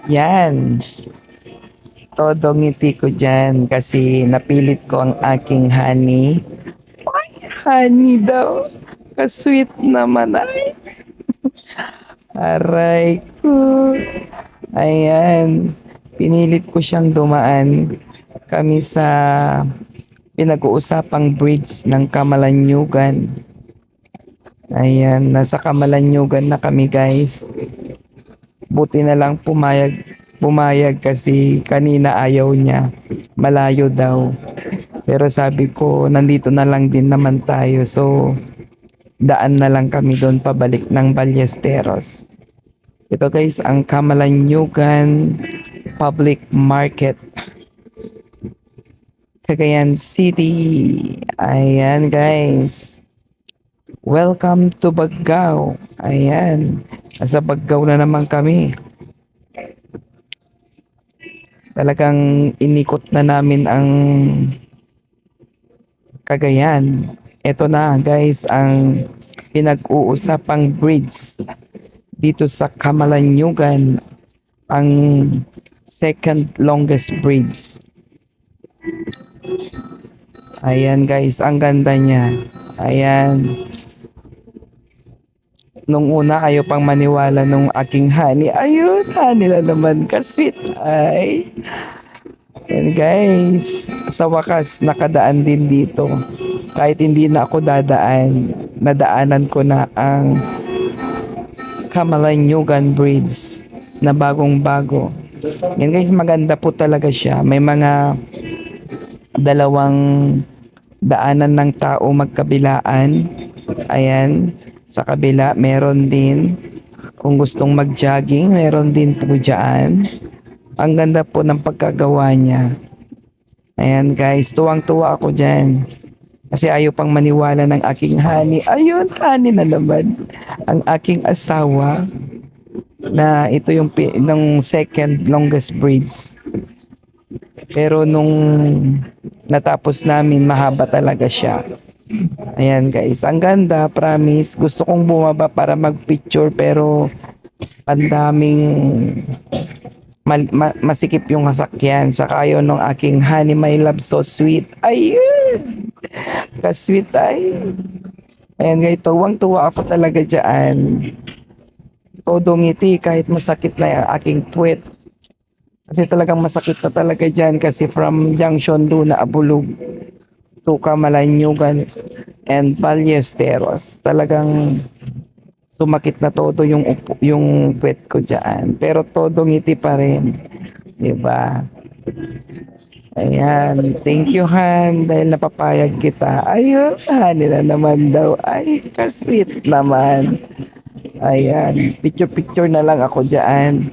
Yan, todo ngiti ko dyan kasi napilit ko ang aking honey. Ay, honey daw. Kasweet naman ay. Aray ko. Ayan. Pinilit ko siyang dumaan kami sa pinag-uusapang bridge ng Kamalanyugan. Ayan, nasa Kamalanyugan na kami guys. Buti na lang pumayag kasi kanina ayaw niya. Malayo daw. Pero sabi ko, nandito na lang din naman tayo. So, daan na lang kami doon pabalik ng Ballesteros. Ito guys, ang Kamalanyugan Public Market, Cagayan City. Ayan guys. Welcome to Baggao. Ayan. Nasa Baggao na naman kami. Talagang inikot na namin ang Cagayan. Ito na guys ang pinag-uusapang bridge dito sa Kamalanyugan, ang second longest bridge. Ayan guys, ang ganda niya. Ayan. Nung una ayaw pang maniwala nung aking honey. Ayun, honey na naman kasweet. Ay. Ayan guys, sa wakas nakadaan din dito. Kahit hindi na ako dadaan, nadaanan ko na ang Kamalanyugan Bridge na bagong bago. Yan guys, maganda po talaga siya. May mga dalawang daanan ng tao magkabilaan. Ayan, sa kabila meron din. Kung gustong mag-jogging, meron din po dyan. Ang ganda po ng pagkagawa niya. Ayan guys, tuwang-tuwa ako dyan. Kasi ayaw pang maniwala ng aking honey. Ayun, honey na naman. Ang aking asawa na ito yung nung second longest bridge. Pero nung natapos namin, mahaba talaga siya. Ayan guys, ang ganda, promise. Gusto kong bumaba para mag-picture pero ang daming masikip yung sasakyan. Saka yun ng aking honey, my love, so sweet. Ayun! Ka-sweet ay. Ayan guys, tuwang-tuwa ako talaga dyan. Todo ngiti kahit masakit na yung aking puwet. Kasi talagang masakit na talaga dyan kasi from Junction Luna, Abulug to Kamalanyugan and Ballesteros. Talagang sumakit na todo yung puwet ko dyan. Pero todo ngiti pa rin. Diba? Ayan. Thank you, Han. Dahil napapayag kita. Ayun, Han na naman daw. Ay, kasit naman. Ayan. Picture-picture na lang ako dyan.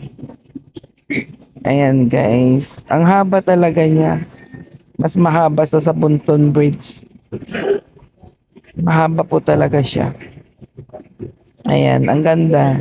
Ayan, guys. Ang haba talaga niya. Mas mahaba sa Bunton Bridge. Mahaba po talaga siya. Ayan, ang ganda.